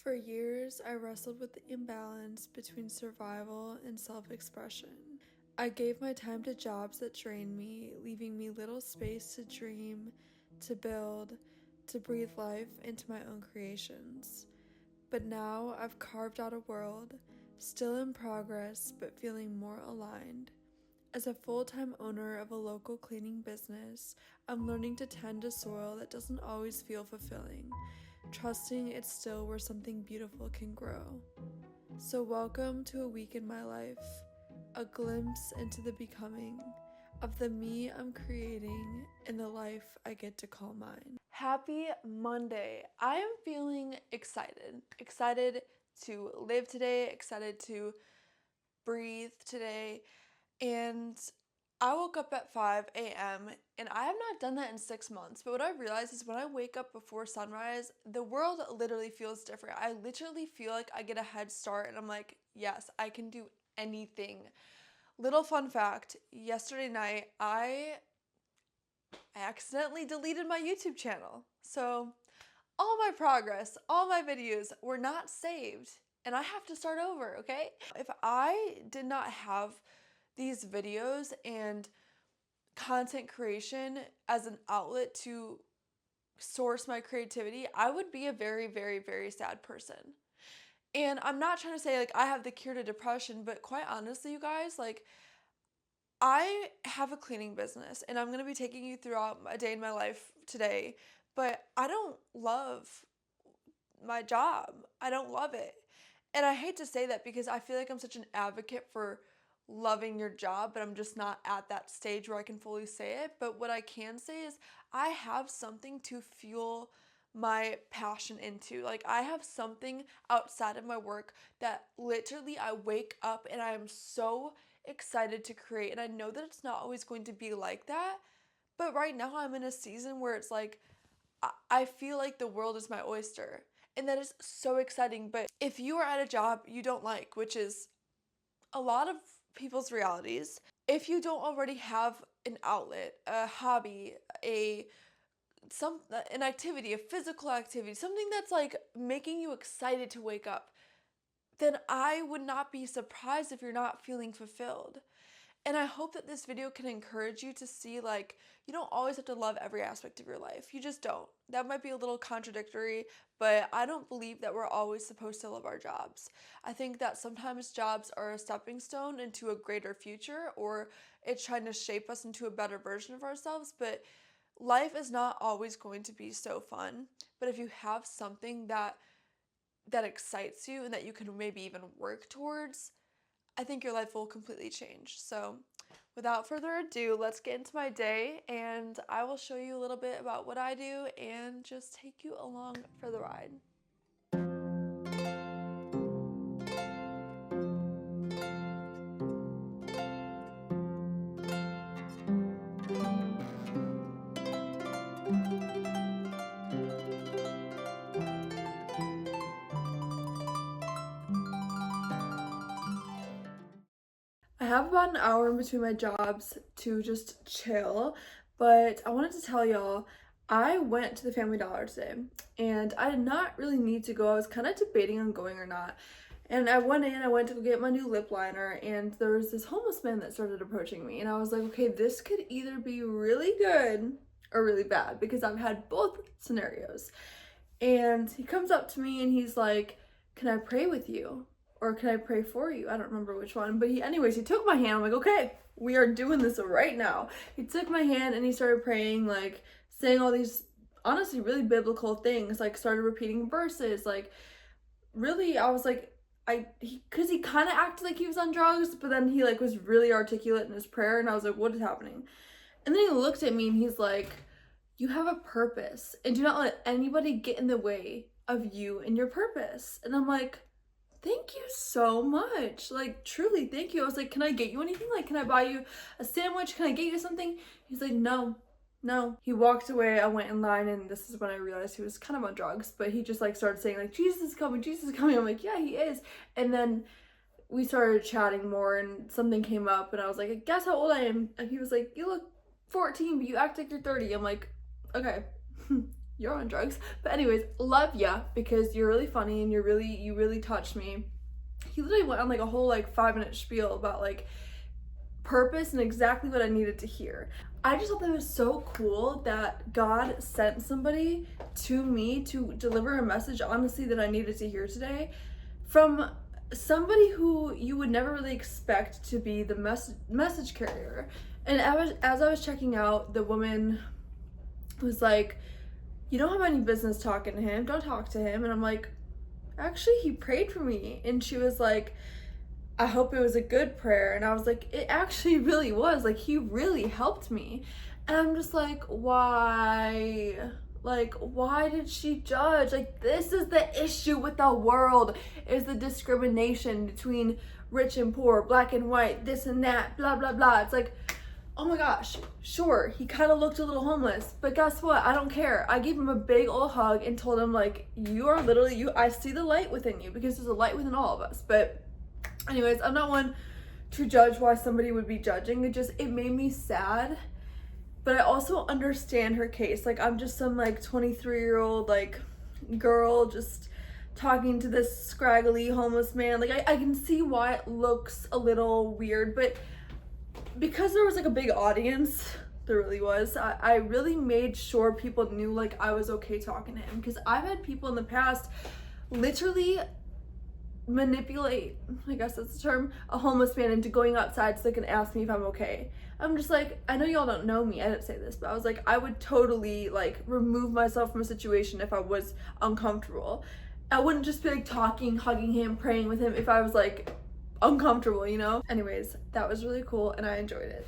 For years, I wrestled with the imbalance between survival and self expression. I gave my time to jobs that drained me, leaving me little space to dream, to build, to breathe life into my own creations. But now I've carved out a world, still in progress, but feeling more aligned. As a full-time owner of a local cleaning business, I'm learning to tend to soil that doesn't always feel fulfilling, trusting it's still where something beautiful can grow. So welcome to a week in my life, a glimpse into the becoming of the me I'm creating and the life I get to call mine. Happy Monday. I am feeling excited to live today, excited to breathe today. And I woke up at 5 a.m. and I have not done that in 6 months. But what I realized is when I wake up before sunrise, the world literally feels different. I literally feel like I get a head start and I'm like, yes, I can do anything. Little fun fact, yesterday night I accidentally deleted my YouTube channel. So all my progress, all my videos were not saved and I have to start over, okay? If I did not have these videos and content creation as an outlet to source my creativity, I would be a very, very, very sad person. And I'm not trying to say like I have the cure to depression, but quite honestly, you guys, like I have a cleaning business and I'm going to be taking you throughout a day in my life today, but I don't love my job. I don't love it. And I hate to say that because I feel like I'm such an advocate for loving your job, but I'm just not at that stage where I can fully say it. But what I can say is I have something to fuel my passion into. Like I have something outside of my work that literally I wake up and I am so excited to create. And I know that it's not always going to be like that. But right now I'm in a season where it's like I feel like the world is my oyster. And that is so exciting. But if you are at a job you don't like, which is a lot of people's realities, if you don't already have an outlet, a hobby, an activity, a physical activity, something that's like making you excited to wake up, then I would not be surprised if you're not feeling fulfilled. And I hope that this video can encourage you to see like you don't always have to love every aspect of your life. You just don't. That might be a little contradictory, but I don't believe that we're always supposed to love our jobs. I think that sometimes jobs are a stepping stone into a greater future, or it's trying to shape us into a better version of ourselves, but life is not always going to be so fun. But if you have something that excites you and that you can maybe even work towards, I think your life will completely change. So without further ado, let's get into my day and I will show you a little bit about what I do and just take you along for the ride. I have about an hour in between my jobs to just chill, but I wanted to tell y'all, I went to the Family Dollar today and I did not really need to go. I was kind of debating on going or not. And I went to go get my new lip liner and there was this homeless man that started approaching me and I was like, okay, this could either be really good or really bad because I've had both scenarios. And he comes up to me and he's like, can I pray with you? Or can I pray for you? I don't remember which one. But he took my hand. I'm like, okay, we are doing this right now. He took my hand and he started praying, like saying all these honestly really biblical things, like started repeating verses. Like really, I was like, because he kind of acted like he was on drugs, but then he like was really articulate in his prayer. And I was like, what is happening? And then he looked at me and he's like, you have a purpose and do not let anybody get in the way of you and your purpose. And I'm like, thank you so much. Like, truly, thank you. I was like, can I get you anything? Like, can I buy you a sandwich? Can I get you something? He's like, no. He walked away. I went in line and this is when I realized he was kind of on drugs, but he just like started saying like, Jesus is coming, Jesus is coming. I'm like, yeah, he is. And then we started chatting more and something came up and I was like, guess how old I am? And he was like, you look 14, but you act like you're 30. I'm like, okay. you're on drugs. But anyways, love ya because you're really funny and you really touched me. He literally went on like a whole like 5-minute spiel about like purpose and exactly what I needed to hear. I just thought that was so cool that God sent somebody to me to deliver a message, honestly, that I needed to hear today from somebody who you would never really expect to be the message carrier. And as I was checking out, the woman was like, "You don't have any business talking to him. Don't talk to him." And I'm like, "Actually, he prayed for me." And she was like, "I hope it was a good prayer." And I was like, "It actually really was. Like, he really helped me." And I'm just like, why? Like, why did she judge? Like, this is the issue with the world, is the discrimination between rich and poor, black and white, this and that, blah, blah, blah. It's like, oh my gosh, sure, he kind of looked a little homeless, but guess what? I don't care. I gave him a big old hug and told him, like, you are literally, I see the light within you, because there's a light within all of us. But anyways, I'm not one to judge why somebody would be judging. It made me sad. But I also understand her case. Like, I'm just some like 23-year-old like girl just talking to this scraggly homeless man. Like, I can see why it looks a little weird, but because there was like a big audience, there really was, I really made sure people knew like I was okay talking to him, because I've had people in the past literally manipulate, I guess that's the term, a homeless man into going outside so they can ask me if I'm okay. I'm just like, I know y'all don't know me, I didn't say this, but I was like, I would totally like remove myself from a situation if I was uncomfortable. I wouldn't just be like talking, hugging him, praying with him if I was like uncomfortable, you know? Anyways, that was really cool and I enjoyed it.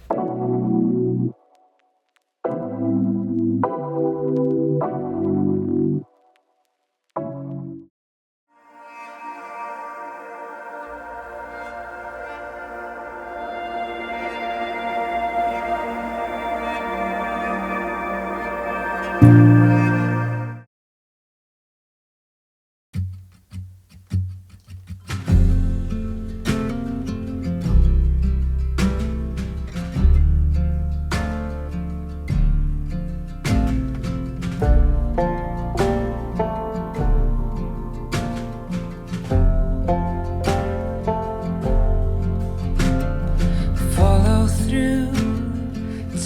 Follow through,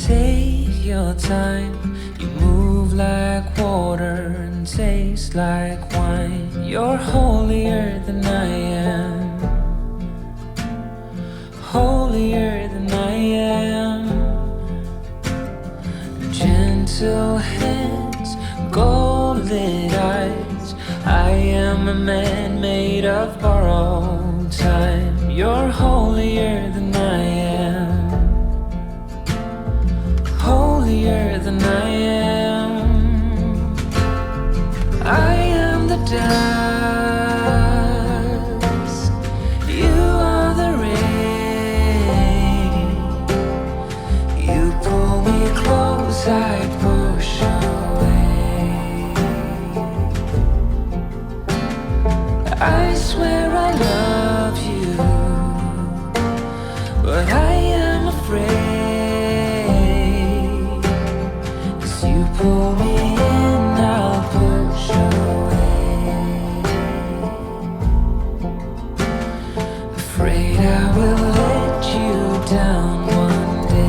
take your time. You move like water and taste like wine. You're holier than I am, holier than I am. Gentle hands, gold-lit eyes. I am a man made of borrowed time. You're holier than I am, holier than I am. I am the dust, you are the rain. You pull me close, I push away. I swear I love you, but I am afraid. 'Cause you pull me in, I'll push away. Afraid I will let you down one day.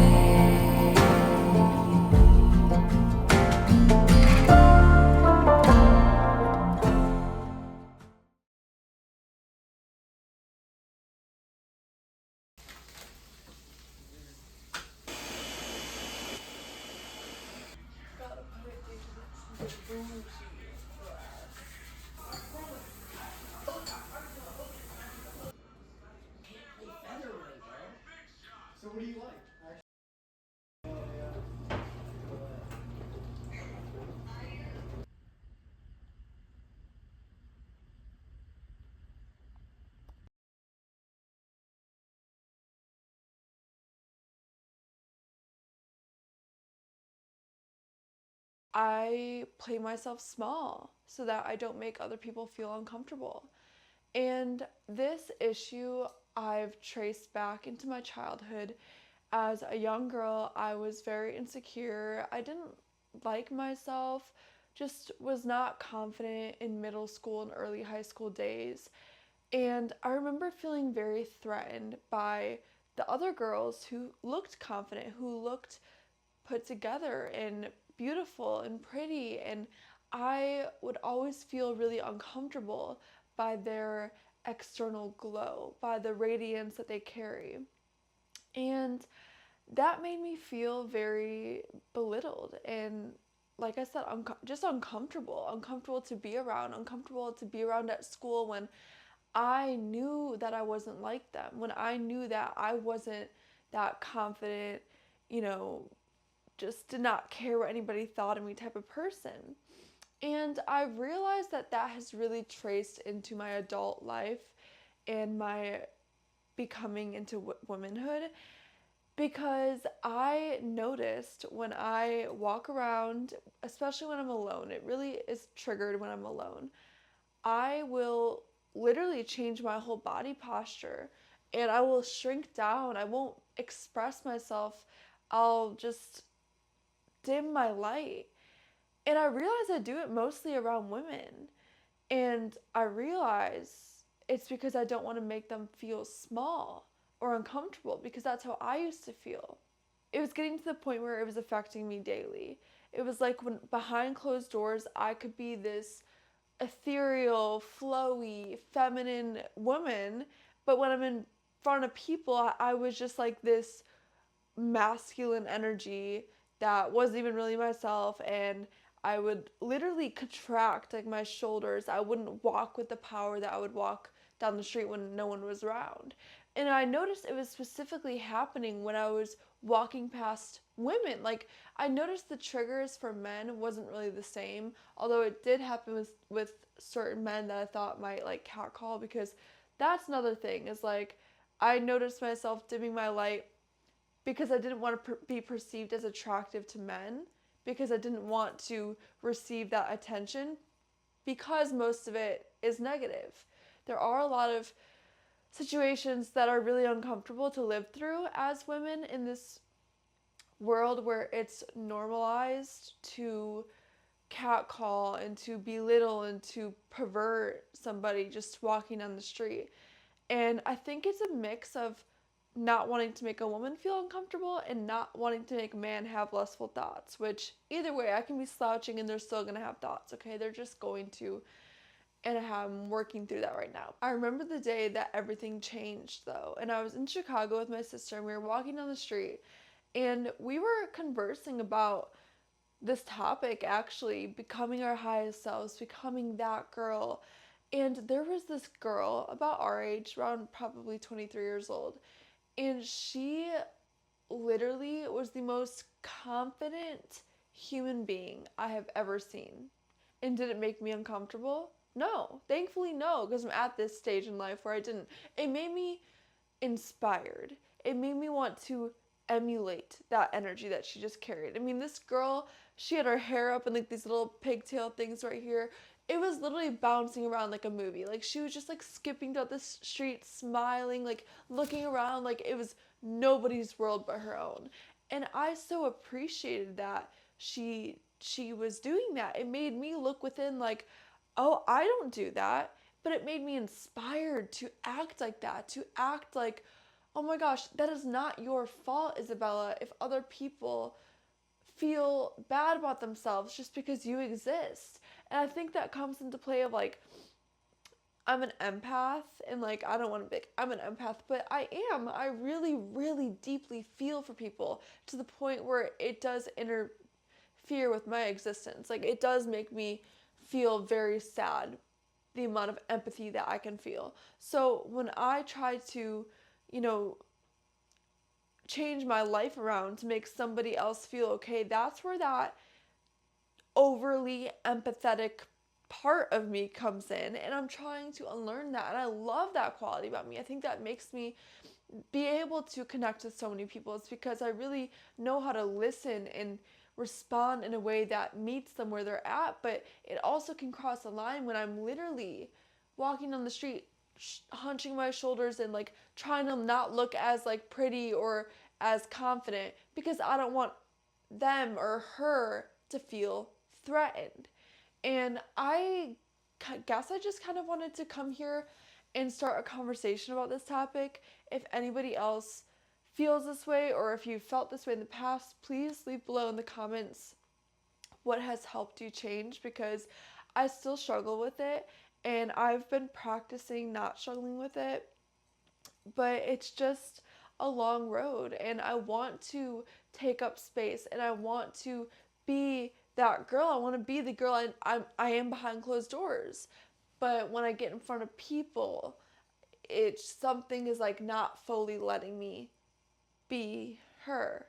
So what do you like? I play myself small so that I don't make other people feel uncomfortable. And this issue I've traced back into my childhood. As a young girl, I was very insecure. I didn't like myself just was not confident in middle school and early high school days. And I remember feeling very threatened by the other girls who looked confident, who looked put together and beautiful and pretty. And I would always feel really uncomfortable by their external glow, by the radiance that they carry. And that made me feel very belittled and, like I said, just uncomfortable to be around, uncomfortable to be around at school when I knew that I wasn't like them, when I knew that I wasn't that confident, you know, just did not care what anybody thought of me type of person. And I realized that that has really traced into my adult life and my becoming into womanhood, because I noticed when I walk around, especially when I'm alone, it really is triggered when I'm alone. I will literally change my whole body posture and I will shrink down. I won't express myself. I'll just dim my light. And I realize I do it mostly around women. And I realize it's because I don't want to make them feel small or uncomfortable, because that's how I used to feel. It was getting to the point where it was affecting me daily. It was like when behind closed doors, I could be this ethereal, flowy, feminine woman, but when I'm in front of people, I was just like this masculine energy that wasn't even really myself, and I would literally contract like my shoulders. I wouldn't walk with the power that I would walk down the street when no one was around. And I noticed it was specifically happening when I was walking past women. Like, I noticed the triggers for men wasn't really the same, although it did happen with certain men that I thought might like catcall, because that's another thing is like I noticed myself dimming my light because I didn't want to be perceived as attractive to men, because I didn't want to receive that attention, because most of it is negative. There are a lot of situations that are really uncomfortable to live through as women in this world where it's normalized to catcall and to belittle and to pervert somebody just walking down the street. And I think it's a mix of not wanting to make a woman feel uncomfortable and not wanting to make a man have lustful thoughts, which either way, I can be slouching and they're still going to have thoughts, okay? They're just going to. And I'm working through that right now. I remember the day that everything changed though, and I was in Chicago with my sister and we were walking down the street and we were conversing about this topic, actually becoming our highest selves, becoming that girl. And there was this girl about our age, around probably 23 years old, and she literally was the most confident human being I have ever seen. And did it make me uncomfortable? No. Thankfully, no, because I'm at this stage in life where I didn't. It made me inspired. It made me want to emulate that energy that she just carried. I mean, this girl, she had her hair up in like these little pigtail things right here. It was literally bouncing around like a movie. Like, she was just like skipping down the street, smiling, like looking around like it was nobody's world but her own. And I so appreciated that she was doing that. It made me look within like, oh, I don't do that. But it made me inspired to act like that, to act like, oh my gosh, that is not your fault, Isabella, if other people feel bad about themselves just because you exist. And I think that comes into play of like, I'm an empath, and like, I don't want to be, I'm an empath, but I really, really deeply feel for people to the point where it does interfere with my existence. Like, it does make me feel very sad, the amount of empathy that I can feel. So when I try to, you know, change my life around to make somebody else feel okay, that's where that overly empathetic part of me comes in, and I'm trying to unlearn that, and I love that quality about me. I think that makes me be able to connect with so many people. It's because I really know how to listen and respond in a way that meets them where they're at, but it also can cross a line when I'm literally walking on the street hunching my shoulders and like trying to not look as like pretty or as confident, because I don't want them or her to feel threatened. And I guess I just kind of wanted to come here and start a conversation about this topic. If anybody else feels this way or if you felt this way in the past, please leave below in the comments what has helped you change, because I still struggle with it and I've been practicing not struggling with it, but it's just a long road and I want to take up space and I want to be that girl. I want to be the girl I am behind closed doors. But when I get in front of people, it's something is like not fully letting me be her.